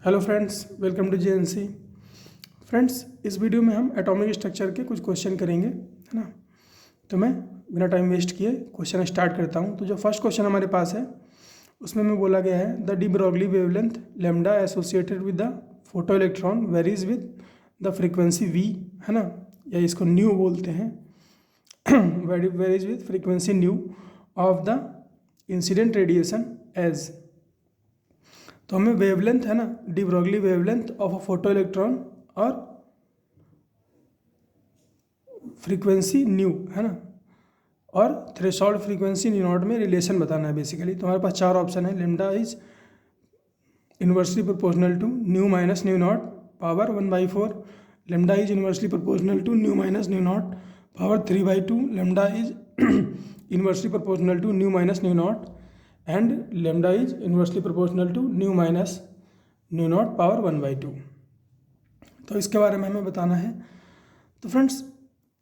Hello friends, welcome to JNC. Friends, इस video में हम एटॉमिक स्ट्रक्चर के कुछ क्वेश्चन करेंगे, है ना। तो मैं बिना टाइम वेस्ट किए क्वेश्चन स्टार्ट करता हूं। तो जो फर्स्ट क्वेश्चन हमारे पास है उसमें में बोला गया है the de Broglie wavelength lambda associated with the photo electron varies with the frequency v, है ना, या इसको न्यू बोलते हैं। Varies with frequency nu of the incident radiation as. तो हमें वेवलेंथ, है ना, de Broglie wavelength of a photo electron और फ्रीक्वेंसी न्यू, है ना, और थ्रेशोल्ड फ्रीक्वेंसी न्यू नॉट में रिलेशन बताना है बेसिकली। तो हमारे पास चार ऑप्शन है। Lambda is inversely proportional to nu minus nu naught power 1/4। Lambda is inversely proportional to nu minus nu naught power 3/2। Lambda is inversely proportional to nu minus nu naught and lambda is inversely proportional to nu minus nu naught power 1/2। तो इसके बारे में हमें बताना है। तो friends,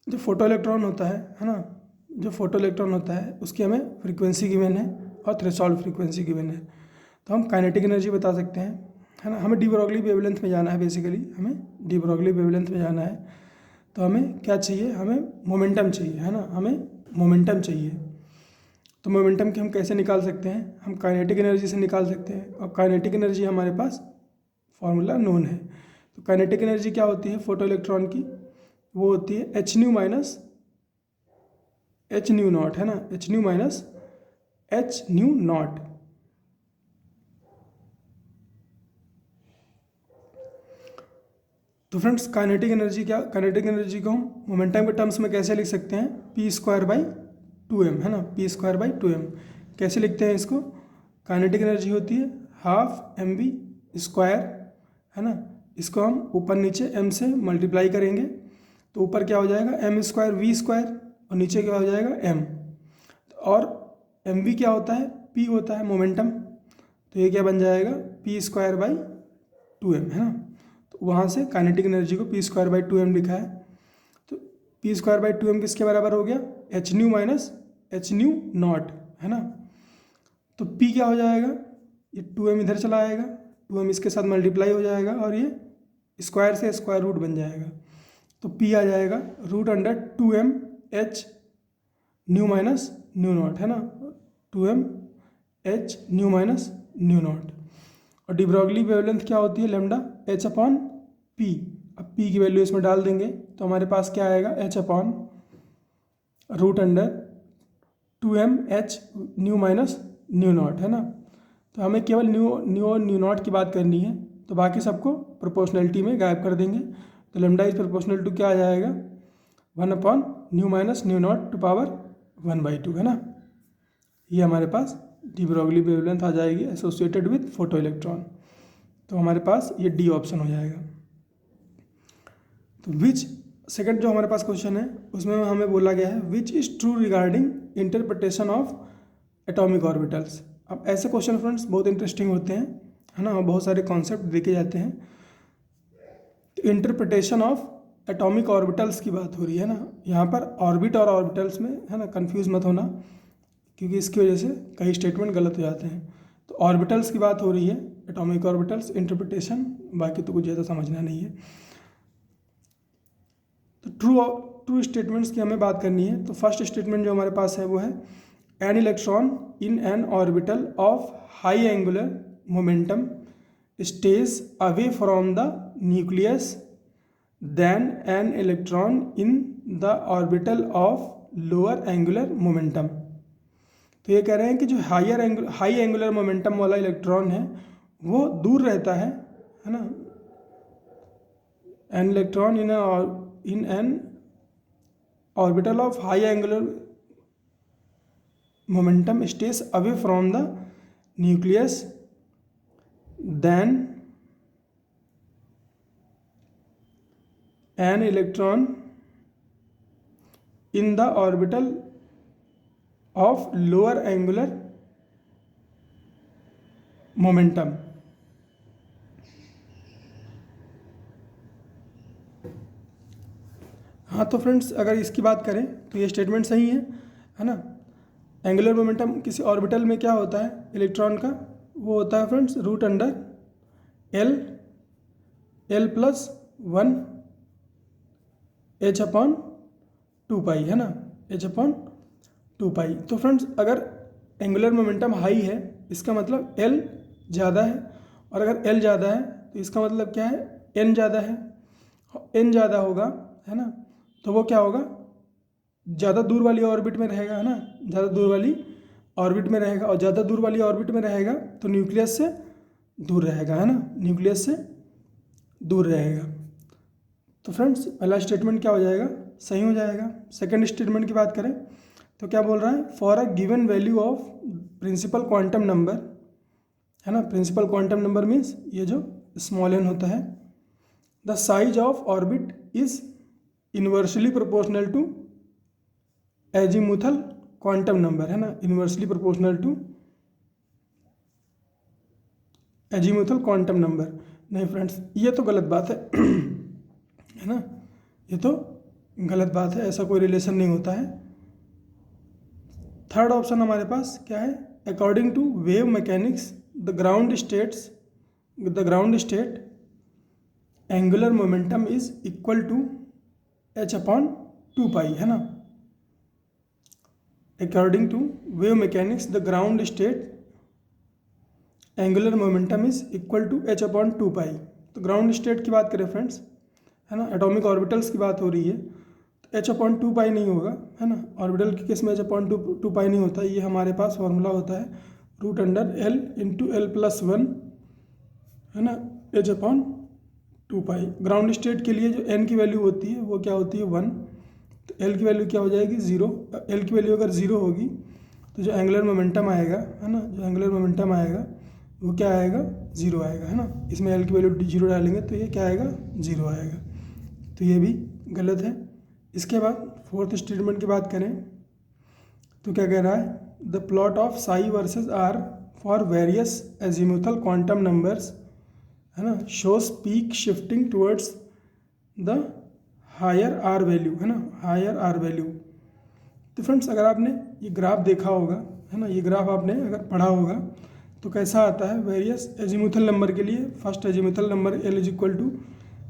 जो photo electron होता है ना, जो फोटो इलेक्ट्रॉन होता है उसकी हमें फ्रीक्वेंसी गिवन है और थ्रेशोल्ड फ्रीक्वेंसी गिवन है। तो हम काइनेटिक एनर्जी बता सकते हैं, है ना। हमें डी ब्रॉगली वेवलेंथ में जाना है बेसिकली, हमें डी ब्रॉगली वेवलेंथ में जाना है। तो हमें क्या चाहिए, हमें मोमेंटम चाहिए, है ना, हमें मोमेंटम चाहिए। तो मोमेंटम की हम कैसे निकाल सकते हैं, हम काइनेटिक एनर्जी से निकाल सकते हैं। और काइनेटिक एनर्जी हमारे पास फॉर्मूला नोन है। तो काइनेटिक एनर्जी क्या होती है फोटो इलेक्ट्रॉन की, वो होती है H new minus H new not, है ना, H new minus H new not. तो फ्रेंड्स, काइनेटिक एनर्जी क्या, काइनेटिक एनर्जी को हम मोमेंटम के टर्म्स में कैसे लिख सकते हैं, p²/2m, है ना, p²/2m। कैसे लिखते हैं इसको, काइनेटिक एनर्जी होती है ½ mv², है ना। इसको हम ऊपर नीचे m से मल्टीप्लाई करेंगे तो ऊपर क्या हो जाएगा m² v² और नीचे क्या हो जाएगा m। और mv क्या होता है, p होता है मोमेंटम। तो ये क्या बन जाएगा p²/2m, है ना। तो वहाँ से काइनेटिक एनर्जी को p²/2m लिखा है। तो p²/2m किसके बराबर हो गया, H new minus H new not, है ना। तो p क्या हो जाएगा, ये 2m इधर चला आएगा, 2m इसके साथ मल्टीप्लाई हो जाएगा और ये स्क्वायर से स्क्वायर रूट बन जाएगा। तो p आ जाएगा √2m h new minus nu not, है ना, 2m h new minus nu not. और डी ब्रॉगली वेवलेंथ क्या होती है, लैम्डा h/p। अब p की वैल्यू इसमें डाल देंगे तो हमारे पास क्या आएगा, h/√2m h new minus nu not, है ना। तो हमें केवल न्यू नॉट की बात करनी है, तो बाकी सबको प्रोपोर्शनलिटी में गायब कर देंगे। तो लैम्डा इज प्रोपोर्शनल टू क्या आ जाएगा, 1/न्यू minus nu naught to power 1/2, है ना। ये हमारे पास डी ब्रॉगली वेवलेंथ आ जाएगी एसोसिएटेड विद फोटो इलेक्ट्रॉन। तो हमारे पास ये डी ऑप्शन हो जाएगा। तो विच सेकंड जो हमारे पास क्वेश्चन है उसमें हमें बोला गया है which is true regarding interpretation of atomic orbitals. अब ऐसे क्वेश्चन फ्रेंड्स बहुत इंटरेस्टिंग होते हैं, है ना, बहुत सारे कॉन्सेप्ट देखे जाते हैं। इंटरप्रिटेशन ऑफ एटॉमिक ऑर्बिटल्स की बात हो रही है ना, यहाँ पर ऑर्बिट और ऑर्बिटल्स में, है ना, कंफ्यूज मत होना, क्योंकि इसकी वजह से कई स्टेटमेंट गलत हो जाते हैं। तो ऑर्बिटल्स की बात हो रही है, एटॉमिक ऑर्बिटल्स, इंटरप्रिटेशन बाकी तो कुछ ज़्यादा समझना नहीं है। तो ट्रू स्टेटमेंट्स की हमें बात करनी है। तो फर्स्ट स्टेटमेंट जो हमारे पास है वो है an electron in an orbital of high angular momentum stays away from the nucleus than an electron in the orbital of lower angular momentum। तो ये कह रहे हैं कि जो हाई एंगुलर मोमेंटम वाला इलेक्ट्रॉन है वो दूर रहता है ना। An electron in an orbital of high angular momentum stays away from the nucleus than an electron in the orbital of lower angular momentum। हाँ, तो फ्रेंड्स अगर इसकी बात करें तो ये स्टेटमेंट सही है ना। एंगुलर मोमेंटम किसी ऑर्बिटल में क्या होता है इलेक्ट्रॉन का, वो होता है friends √10⁻⁻⁻⁻⁻⁻⁻⁻⁻⁻⁻⁻⁻⁻⁻⁻⁻⁻⁻⁻⁻⁻⁻⁻ L L plus 1 H upon 2 pi, है ना, एच अपॉन 2 पाई। तो फ्रेंड्स अगर एंगुलर मोमेंटम हाई है इसका मतलब एल ज़्यादा है, और अगर एल ज़्यादा है तो इसका मतलब क्या है, एन ज़्यादा है। एन ज़्यादा होगा, है ना, तो वो क्या होगा, ज़्यादा दूर वाली ऑर्बिट में रहेगा, है ना, ज़्यादा दूर वाली ऑर्बिट में रहेगा, और ज़्यादा दूर वाली ऑर्बिट में रहेगा तो न्यूक्लियस से दूर रहेगा, है ना, न्यूक्लियस से दूर रहेगा। तो फ्रेंड्स पहला स्टेटमेंट क्या हो जाएगा, सही हो जाएगा। सेकंड स्टेटमेंट की बात करें तो क्या बोल रहा है, for a given value of principal quantum number, है ना, प्रिंसिपल क्वांटम नंबर मीन्स ये जो स्मॉल एन होता है, the size of orbit is inversely proportional to azimuthal quantum number, है ना, inversely proportional to azimuthal quantum number. नहीं friends ये तो गलत बात है ना, ये तो गलत बात है, ऐसा कोई रिलेशन नहीं होता है। थर्ड ऑप्शन हमारे पास क्या है, according to wave mechanics the ground state angular momentum is equal to h upon 2 pi, है ना। According to wave mechanics the ground state angular momentum is equal to h upon 2 pi. तो ground state की बात करें friends, है ना, atomic orbitals की बात हो रही है, तो एच अपॉन 2 पाई नहीं होगा, है ना, ऑर्बिटल के केस में एच अपॉन 2 पाई नहीं होता। ये हमारे पास फॉर्मूला होता है root under l into l plus 1, है ना, h upon 2 pi. Ground state के लिए जो एन की वैल्यू होती है वो क्या होती है 1, तो एल की वैल्यू क्या हो जाएगी 0। एल की वैल्यू अगर 0 होगी तो जो एंगुलर मोमेंटम आएगा, है ना, जो एंगुलर मोमेंटम आएगा वो क्या आएगा 0 आएगा, है ना। इसमें एल की वैल्यू 0 डालेंगे तो ये क्या आएगा 0 आएगा, तो ये भी गलत है। इसके बाद फोर्थ स्टेटमेंट की बात करें तो क्या कह रहा है, the plot of psi versus r for various azimuthal quantum numbers, है ना, shows peak shifting towards the higher r value, है ना, हायर आर वैल्यू। तो फ्रेंड्स अगर आपने ये ग्राफ देखा होगा, है ना, ये ग्राफ आपने अगर पढ़ा होगा तो कैसा आता है, वेरियस एजीमुथल नंबर के लिए first azimuthal number l is equal to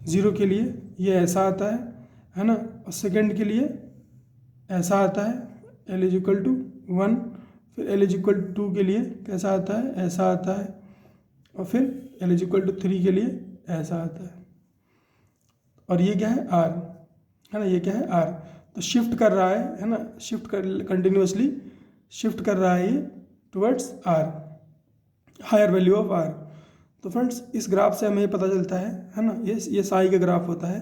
0 के लिए ये ऐसा आता है ना, और सेकेंड के लिए ऐसा आता है एल इज इक्वल टू 1, फिर एल इज इक्वल टू 2 के लिए कैसा आता है, ऐसा आता है, और फिर एल इज इक्वल टू 3 के लिए ऐसा आता है, और ये क्या है आर, है ना, ये क्या है आर। तो शिफ्ट कर रहा है ना, शिफ्ट कर कंटिन्यूसली शिफ्ट कर रहा है ये towards r, higher value of r. तो फ्रेंड्स इस ग्राफ से हमें ये पता चलता है ना, ये साई का ग्राफ होता है,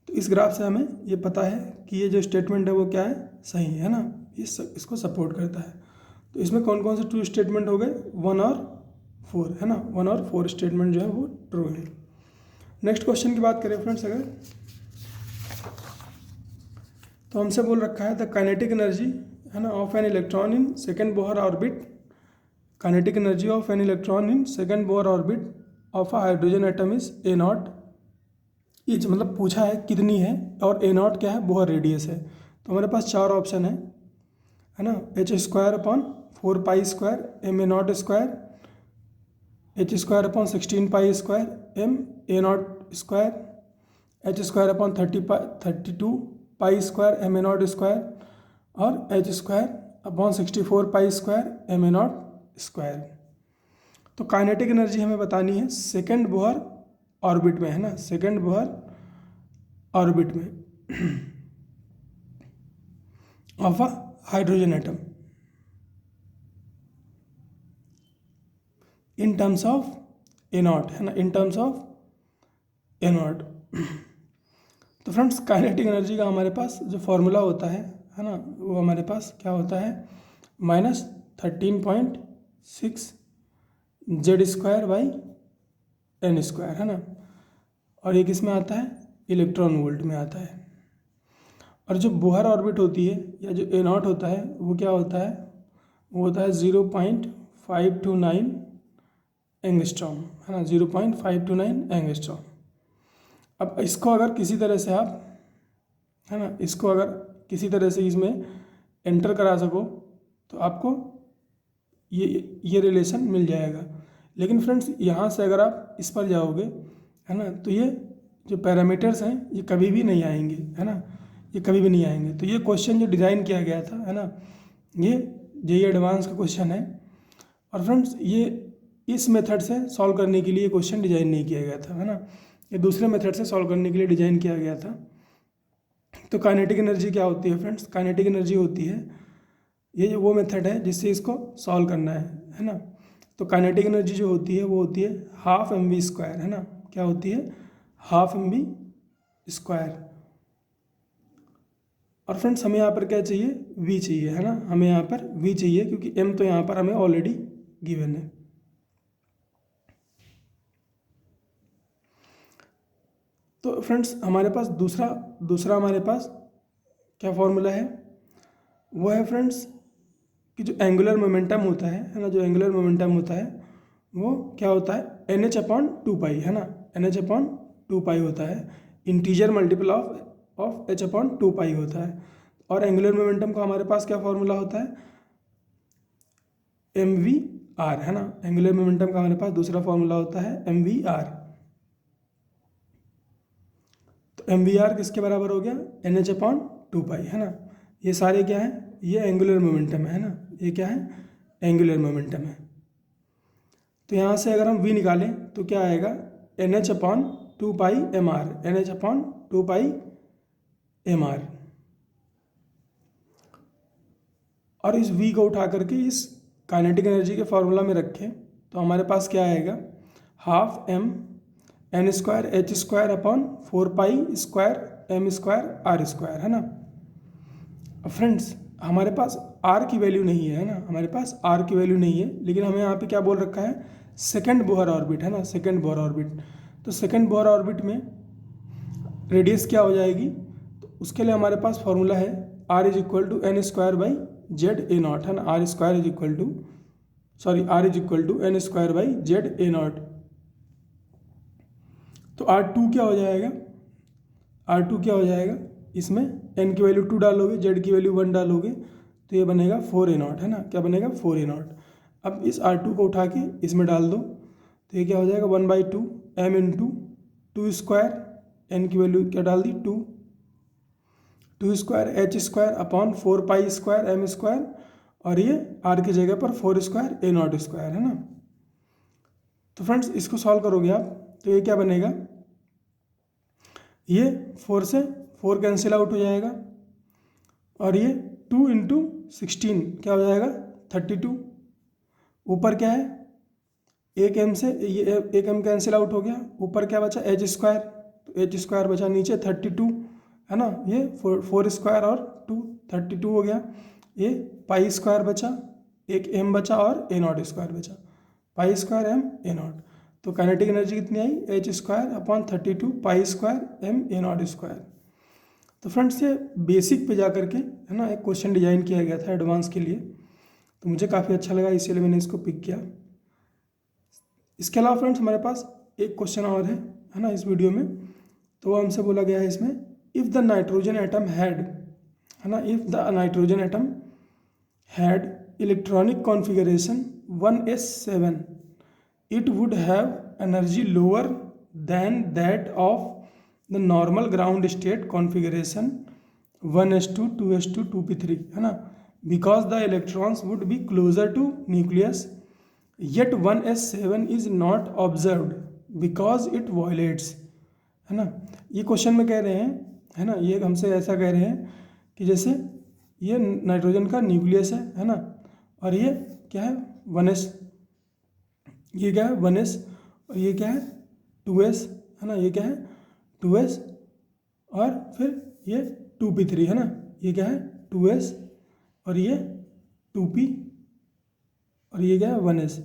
तो इस ग्राफ से हमें ये पता है कि ये जो स्टेटमेंट है वो क्या है, सही है ना, इसको सपोर्ट करता है। तो इसमें कौन कौन से ट्रू स्टेटमेंट हो गए, 1 और 4, है ना, 1 और 4 स्टेटमेंट जो है वो ट्रू है। नेक्स्ट क्वेश्चन की बात करें फ्रेंड्स अगर, तो हमसे बोल रखा है द काइनेटिक एनर्जी, है ना, of an electron in second Bohr orbit, kinetic energy of an electron in second Bohr orbit of a hydrogen atom is a not is, मतलब पूछा है कितनी है, और ए नॉट क्या है, बोहर रेडियस है। तो हमारे पास 4 ऑप्शन है ना, h square upon 4 pi square m a naught square, h square upon 16 pi square m a naught square, h square upon 32 pi square m a naught square, और h square upon 64 pi square m a naught square. तो kinetic energy हमें बतानी है second Bohr orbit में, है ना, second Bohr orbit में of a hydrogen atom in terms of a not, है ना, इन टर्म्स ऑफ ए नॉट। तो फ्रेंड्स काइनेटिक एनर्जी का हमारे पास जो फॉर्मूला होता है ना, वो हमारे पास क्या होता है, -13.6 Z square by n square, है ना, और ये किस में आता है, इलेक्ट्रॉन वोल्ट में आता है। और जो बोहर ऑर्बिट होती है या जो ए नॉट होता है वो क्या होता है, वो होता है 0.529 एंगस्ट्रॉम, है ना, 0.529 एंगस्ट्रॉम। अब इसको अगर किसी तरह से आप, है ना, इसको अगर किसी तरह से इसमें एंटर करा सको तो आपको ये रिलेशन मिल जाएगा। लेकिन फ्रेंड्स यहाँ से अगर आप इस पर जाओगे, है ना, तो ये जो पैरामीटर्स हैं ये कभी भी नहीं आएंगे, है ना, ये कभी भी नहीं आएंगे। तो ये क्वेश्चन जो डिज़ाइन किया गया था, है ना, ये जेईई एडवांस का क्वेश्चन है। और फ्रेंड्स ये इस मेथड से सॉल्व करने के लिए क्वेश्चन डिज़ाइन नहीं किया गया था, है ना, ये दूसरे मेथड से सॉल्व करने के लिए डिज़ाइन किया गया था। तो काइनेटिक एनर्जी क्या होती है फ्रेंड्स? काइनेटिक एनर्जी होती है, ये जो वो मेथड है जिससे इसको सॉल्व करना है ना। तो काइनेटिक एनर्जी जो होती है वो होती है हाफ mv², है ना, क्या होती है? Half mv²। और फ्रेंड्स हमें यहाँ पर क्या चाहिए? v चाहिए, है ना, हमें यहाँ पर v चाहिए क्योंकि m तो यहाँ पर हमें ऑलरेडी गिवन है। तो फ्रेंड्स हमारे पास दूसरा हमारे पास क्या फॉर्मूला है? वो है फ्रेंड्स कि जो एंगुलर मोमेंटम होता है ना, जो एंगुलर मोमेंटम होता है वो क्या होता है? NH/2π, है ना, NH/2π होता है, इंटीजर मल्टीपल ऑफ h/2π होता है। और एंगुलर मोमेंटम का हमारे पास क्या फॉर्मूला होता है? mvr, है ना, एंगुलर मोमेंटम का हमारे पास दूसरा फॉर्मूला होता है mvr। तो mvr किसके बराबर हो गया? NH/2π, है ना। ये सारे क्या है? ये एंगुलर मोमेंटम है ना, ये क्या है? एंगुलर मोमेंटम है। तो यहाँ से अगर हम v निकालें तो क्या आएगा? NH/2πmr, NH/2πmr। और इस v को उठा करके इस काइनेटिक एनर्जी के फॉर्मूला में रखें तो हमारे पास क्या आएगा? हाफ m n²h²/4π²m²r², है ना। फ्रेंड्स हमारे पास r की वैल्यू नहीं है ना, हमारे पास r की वैल्यू नहीं है, लेकिन हमें यहाँ पे क्या बोल रखा है? सेकंड बोहर ऑर्बिट, है ना, सेकंड बोहर ऑर्बिट। तो सेकंड बोहर ऑर्बिट में रेडियस क्या हो जाएगी? तो उसके लिए हमारे पास फॉर्मूला है r = n²/ZA0, है ना, r n²/ZA0। तो R2 क्या हो जाएगा? R2 क्या हो जाएगा? इसमें n की वैल्यू 2 डालोगे, z की वैल्यू 1 डालोगे तो ये बनेगा 4A0, है ना, क्या बनेगा? 4A0। अब इस R2 को उठा के इसमें डाल दो तो ये क्या हो जाएगा? 1/2 m × 2², n की वैल्यू क्या डाल दी? 2 h²/4π²m², और ये r की जगह पर 4²A0², है ना। तो फ्रेंड्स इसको सॉल्व करोगे आप तो ये क्या बनेगा? ये 4 से 4 कैंसिल आउट हो जाएगा और ये 2 × 16 क्या हो जाएगा? 32। ऊपर क्या है? एक m से ये एक m कैंसिल आउट हो गया, ऊपर क्या बचा? h², तो h² बचा, नीचे 32, है ना, ये 4² और 2 32 हो गया। ये π² बचा, एक m बचा और A0² बचा, π² m A0। तो काइनेटिक एनर्जी कितनी आई? h²/32 π² m A0²। तो फ्रेंड्स ये बेसिक पे जा करके, है ना, एक क्वेश्चन डिजाइन किया गया था एडवांस के लिए, तो मुझे काफ़ी अच्छा लगा इसलिए मैंने इसको पिक किया। इसके अलावा फ्रेंड्स हमारे पास एक क्वेश्चन और है ना, इस वीडियो में। तो वो हमसे बोला गया है इसमें, if the nitrogen atom had, है ना, if the nitrogen atom had electronic configuration 1s7, it would have energy lower than that of the normal ground state configuration 1s2, 2s2, 2p3, है ना, because the electrons would be closer to nucleus, yet 1s7 is not observed because it violates, है ना। ये question में कह रहे हैं, है ना, ये हमसे ऐसा कह रहे हैं कि जैसे ये नाइट्रोजन का न्यूक्लियस है ना, और ये क्या है? 1s, ये क्या है? 1s, और ये क्या है? 2s, है ना, ये क्या है? 2s, और फिर ये 2p3, है ना, ये क्या है? 2s, और ये 2p, और ये क्या है? 1s।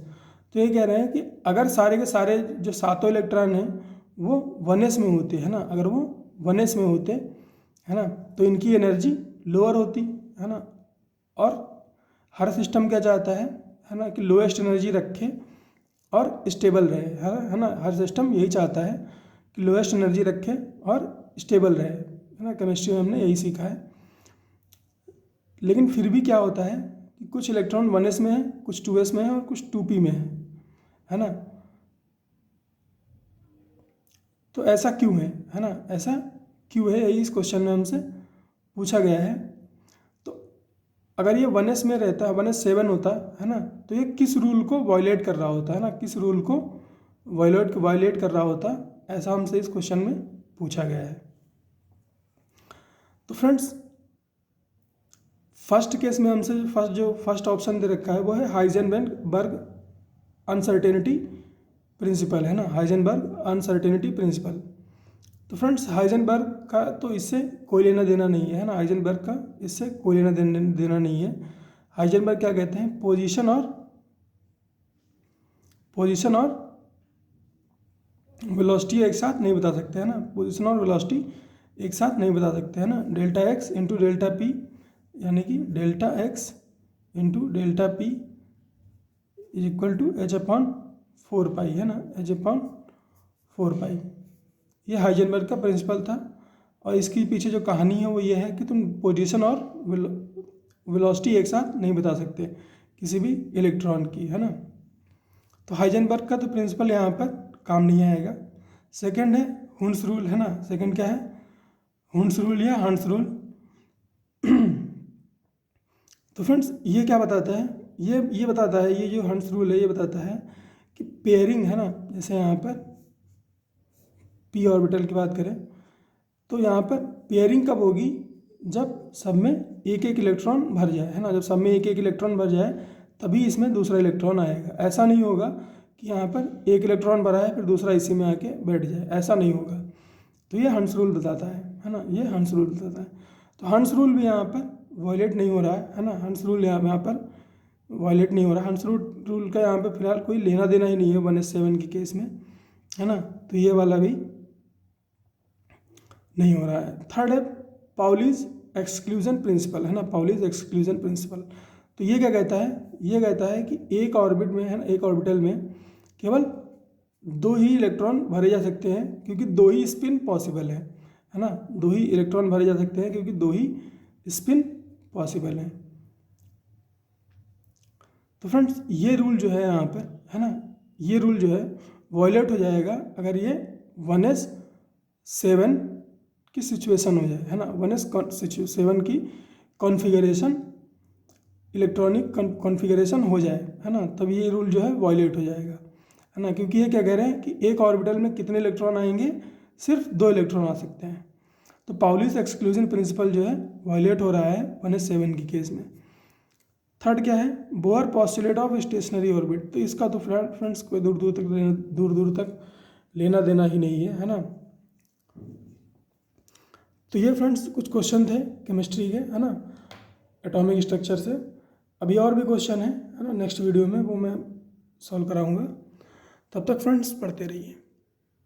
तो ये कह रहे हैं कि अगर सारे के सारे जो सातों इलेक्ट्रॉन हैं वो 1s में होते, है ना, अगर वो 1s में होते, है ना, तो इनकी एनर्जी लोअर होती, है ना। और हर सिस्टम क्या चाहता है ना, कि लोएस्ट एनर्जी रखे और स्टेबल रहे, है ना, हर सिस्टम यही चाहता है कि लोएस्ट एनर्जी रखे और स्टेबल रहे, है ना। केमिस्ट्री में हमने यही सीखा है। लेकिन फिर भी क्या होता है कि कुछ इलेक्ट्रॉन 1s में है, कुछ 2s में है और कुछ 2p में है है ना। तो ऐसा क्यों है ना, ऐसा क्यों है, यही इस क्वेश्चन में हमसे पूछा गया है। तो अगर ये 1s में रहता, 1s 7 होता है ना, तो ये किस रूल को वायलेट कर रहा होता है ना, किस रूल को वायलेट कर रहा होता, ऐसा हमसे इस क्वेश्चन में पूछा गया है। तो फ्रेंड्स फर्स्ट केस में हमसे फर्स्ट ऑप्शन दे रखा है वो है हाइजेनबर्ग अनसर्टेनिटी प्रिंसिपल, है ना, हाइजेनबर्ग अनसर्टेनिटी प्रिंसिपल। तो फ्रेंड्स हाइजेनबर्ग का तो इससे कोई लेना देना नहीं है ना, हाइजेनबर्ग का इससे कोई लेना देना नहीं है। हाइजेनबर्ग क्या कहते हैं, पोजीशन और वेलोसिटी एक साथ नहीं बता सकते, है ना, पोजीशन और वेलोसिटी एक साथ नहीं बता सकते, है ना। Delta x into delta p, यानी कि delta x into delta p is equal to h/4 है ना, h/4। ये हाइजेनबर्ग का प्रिंसिपल था, और इसके पीछे जो कहानी है वो ये है कि तुम पोजीशन और वेलोसिटी एक साथ नहीं बता सकते किसी भी इलेक्ट्रॉन की, है ना। तो हाइजेनबर्ग का तो प्रिंसिपल यहाँ पर काम नहीं आएगा। सेकंड है हुन्स रूल, है ना, सेकंड क्या है, हुन्स रूल या हंस रूल। तो फ्रेंड्स ये क्या बताता है, ये बताता है, ये जो हंस रूल है ये बताता है कि पेयरिंग, है ना, जैसे यहाँ पर पी ऑर्बिटल की बात करें तो यहाँ पर पेयरिंग कब होगी, जब सब में एक एक इलेक्ट्रॉन भर जाए, है ना, जब सब में एक एक इलेक्ट्रॉन भर जाए तभी इसमें दूसरा इलेक्ट्रॉन आएगा। ऐसा नहीं होगा कि यहाँ पर एक इलेक्ट्रॉन भरा है फिर दूसरा इसी में आके बैठ जाए, ऐसा नहीं होगा। तो ये हंस रूल बताता है ना, ये हंस रूल बताता है। तो हंस रूल भी यहाँ पर वायलेट नहीं हो रहा है ना, हंस रूल यहाँ पर वायलेट नहीं हो रहा। हंस रूल का यहाँ पर फिलहाल कोई लेना देना ही नहीं है 1s7 के केस में, है ना। तो ये वाला भी नहीं हो रहा है। थर्ड है पाउलीज एक्सक्लूजन प्रिंसिपल, है ना, पाउलीज एक्सक्लूजन प्रिंसिपल। तो ये क्या कहता है, ये कहता है कि एक ऑर्बिट में, है ना, एक ऑर्बिटल में केवल 2 ही इलेक्ट्रॉन भरे जा सकते हैं क्योंकि 2 ही स्पिन पॉसिबल है ना, 2 ही इलेक्ट्रॉन भरे जा सकते हैं क्योंकि 2 ही स्पिन पॉसिबल है। तो फ्रेंड्स ये रूल जो है यहाँ पर, है ना, ये रूल जो है वायलेट हो जाएगा अगर ये 1s7 की सिचुएशन हो जाए, है ना, 1s7 की कॉन्फ़िगरेशन, इलेक्ट्रॉनिक कॉन्फ़िगरेशन हो जाए, है ना, तब ये रूल जो है वायलेट हो जाएगा, है ना। क्योंकि ये क्या कह रहे हैं कि एक ऑर्बिटल में कितने इलेक्ट्रॉन आएंगे, सिर्फ 2 इलेक्ट्रॉन आ सकते हैं। तो पाउलीज एक्सक्लूजन प्रिंसिपल जो है वायलेट हो रहा है 1s7 की केस में। थर्ड क्या है, bore postulate of stationery orbit. तो इसका तो फ्रेंड्स कोई दूर दूर तक लेना देना ही नहीं है ना। तो ये फ्रेंड्स कुछ क्वेश्चन थे केमिस्ट्री के, है ना, एटॉमिक स्ट्रक्चर से। अभी और भी क्वेश्चन है ना, नेक्स्ट वीडियो में वो मैं सॉल्व कराऊंगा। तब तक फ्रेंड्स पढ़ते रहिए।